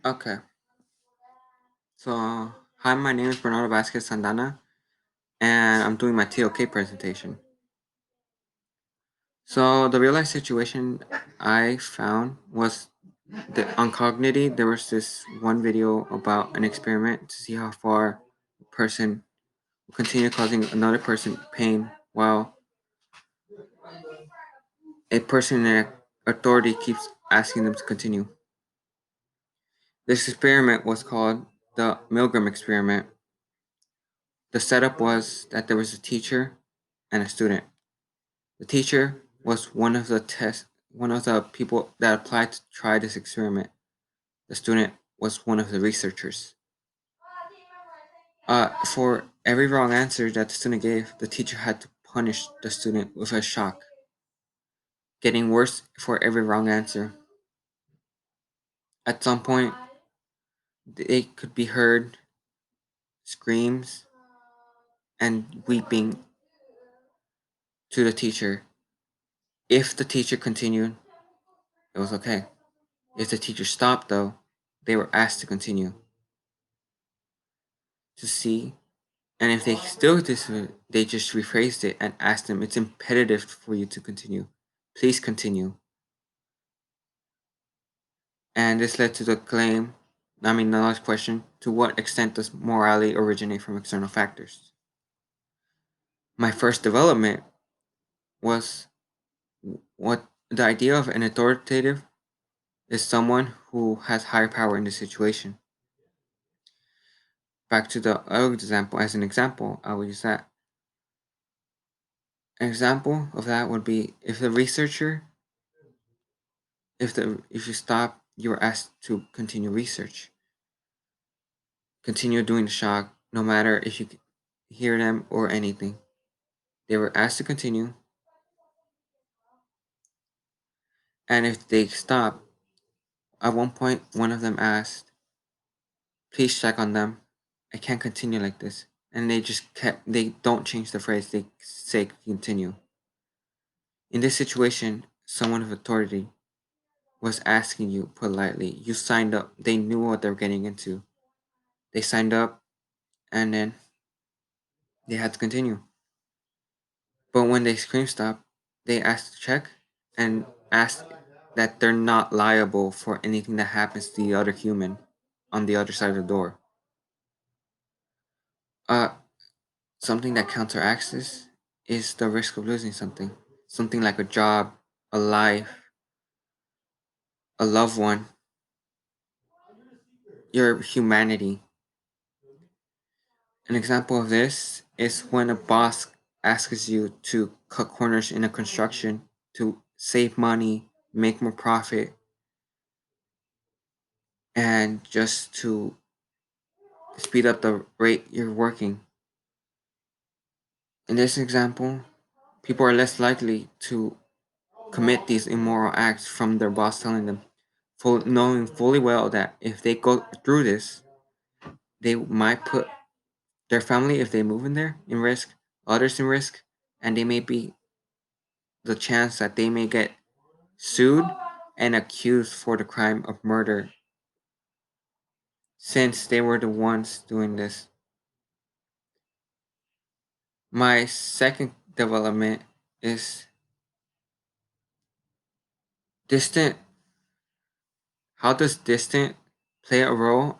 Okay. So, hi, my name is Bernardo Vasquez Sandana, and I'm doing my TOK presentation. So, the real life situation I found was on Cognity. There was this one video about an experiment to see how far a person will continue causing another person pain while a person in authority keeps asking them to continue. This experiment was called the Milgram experiment. The setup was that there was a teacher and a student. The teacher was one of the people that applied to try this experiment. The student was one of the researchers. For every wrong answer that the student gave, the teacher had to punish the student with a shock, getting worse for every wrong answer. At some point, they could be heard screams and weeping to the teacher. If the teacher continued, it was okay. If the teacher stopped, though, they were asked to continue to see. And if they still disagree, they just rephrased it and asked them, it's imperative for you to continue. Please continue. And this led to the next question, to what extent does morality originate from external factors? My first development was what the idea of an authoritative is someone who has higher power in the situation. Back to the other example, as an example, I will use that. An example of that would be if the researcher if you stop, you are asked to continue research. Continue doing the shock, no matter if you hear them or anything. They were asked to continue, and if they stop, at one point, one of them asked, "Please check on them. I can't continue like this." And they just kept. They don't change the phrase. They say continue. In this situation, someone of authority was asking you politely. You signed up. They knew what they were getting into. They signed up, and then they had to continue. But when they scream stop, they ask to check and ask that they're not liable for anything that happens to the other human on the other side of the door. Uh, Something that counteracts this is the risk of losing something. Something like a job, a life, a loved one, your humanity. An example of this is when a boss asks you to cut corners in a construction to save money, make more profit, and just to speed up the rate you're working. In this example, people are less likely to commit these immoral acts from their boss telling them, knowing fully well that if they go through this, they might put their family, if they move in there, in risk, others in risk, and they may be the chance that they may get sued and accused for the crime of murder since they were the ones doing this. My second development is distant. How does distant play a role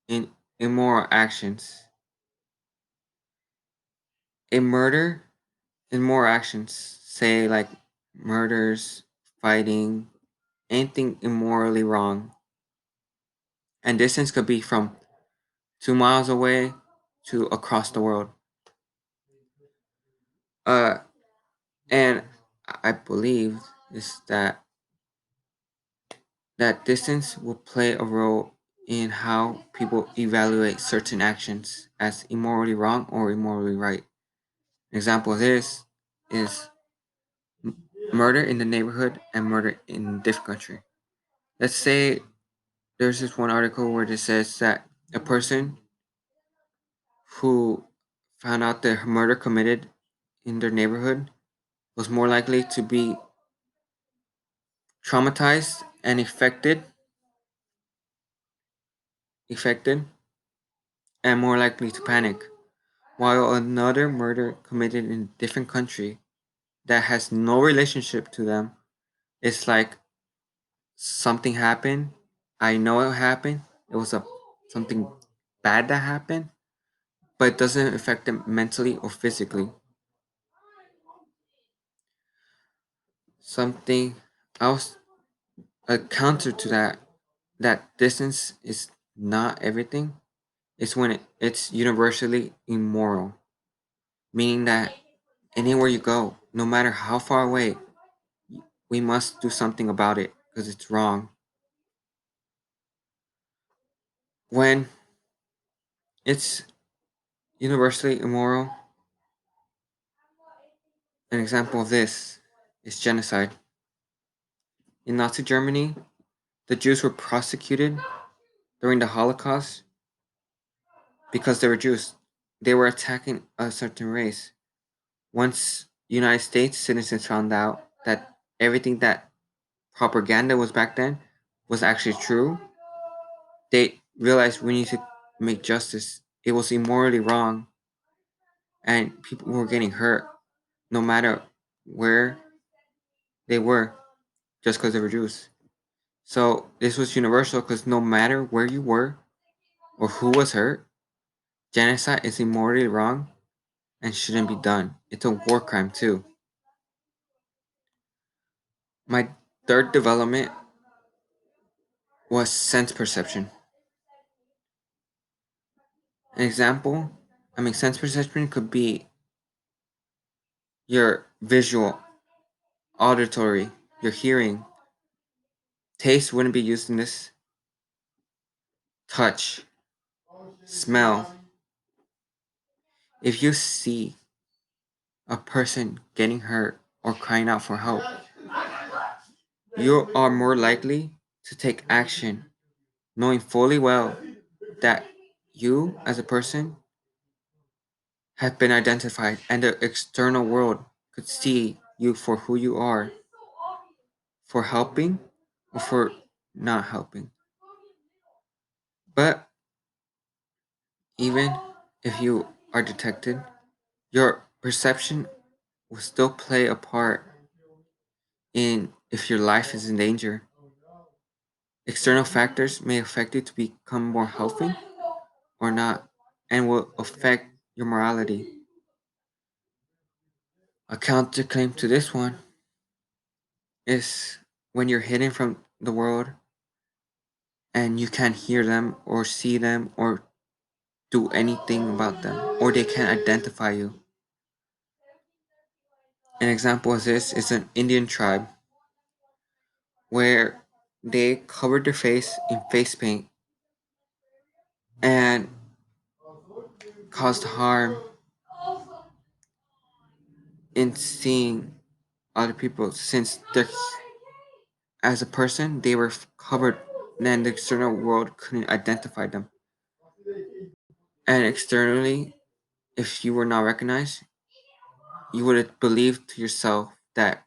in immoral actions? In murder, immoral actions, say like murders, fighting, anything immorally wrong. And distance could be from 2 miles away to across the world. Uh, and I believe is that distance will play a role in how people evaluate certain actions as immorally wrong or immorally right. An example of this is murder in the neighborhood and murder in a different country. Let's say there's this one article where it says that a person who found out their murder committed in their neighborhood was more likely to be traumatized and affected affected and more likely to panic, while another murder committed in a different country that has no relationship to them is like something happened. I know it happened. It was a something bad that happened, but it doesn't affect them mentally or physically. Something else, a counter to that distance is not everything. It's when it's universally immoral, meaning that anywhere you go, no matter how far away, we must do something about it because it's wrong. When it's universally immoral, an example of this is genocide. In Nazi Germany, the Jews were prosecuted during the Holocaust because they were Jews. They were attacking a certain race. Once United States citizens found out that everything that propaganda was back then was actually true, they realized we need to make justice. It was immorally wrong, and people were getting hurt no matter where they were just because they were Jews. So this was universal because no matter where you were or who was hurt, genocide is immorally wrong and shouldn't be done. It's a war crime too. My third development was sense perception. An example, sense perception could be your visual, auditory, your hearing. Taste wouldn't be used in this. Touch, smell. If you see a person getting hurt or crying out for help, you are more likely to take action knowing fully well that you as a person have been identified and the external world could see you for who you are, for helping or for not helping. But even if you are detected, your perception will still play a part in if your life is in danger. External factors may affect you to become more healthy or not, and will affect your morality. A counterclaim to this one is when you're hidden from the world and you can't hear them or see them or do anything about them, or they can't identify you. An example of this is an Indian tribe where they covered their face in face paint and caused harm in seeing other people since they're as a person they were covered and the external world couldn't identify them. And externally, if you were not recognized, you would believe to yourself that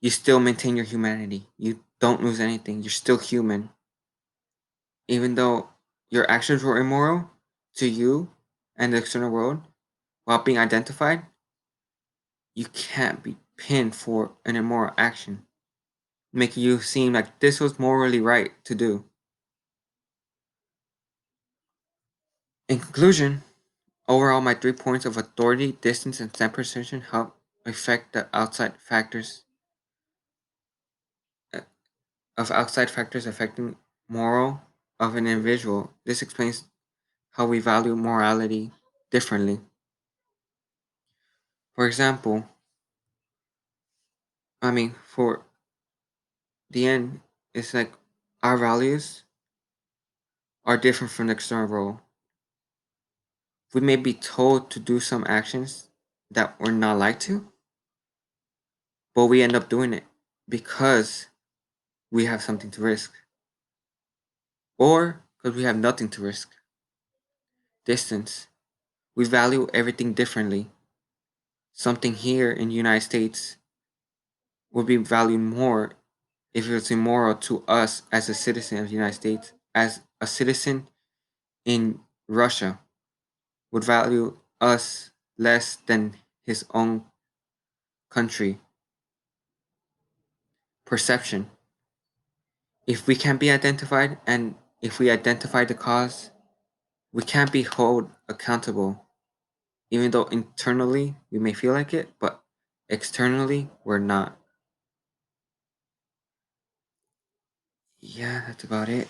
you still maintain your humanity. You don't lose anything. You're still human. Even though your actions were immoral to you and the external world, while being identified, you can't be pinned for an immoral action, making you seem like this was morally right to do. In conclusion, overall, my 3 points of authority, distance, and separation help affect the outside factors uh, outside factors affecting moral of an individual. This explains how we value morality differently. For example, for the end, it's like our values are different from the external world. We may be told to do some actions that we're not like to, but we end up doing it because we have something to risk or because we have nothing to risk. Distance. We value everything differently. Something here in the United States would be valued more if it was immoral to us as a citizen of the United States as a citizen in Russia would value us less than his own country. Perception. If we can be identified and if we identify the cause, we can't be held accountable, even though internally we may feel like it, but externally we're not. Yeah, that's about it.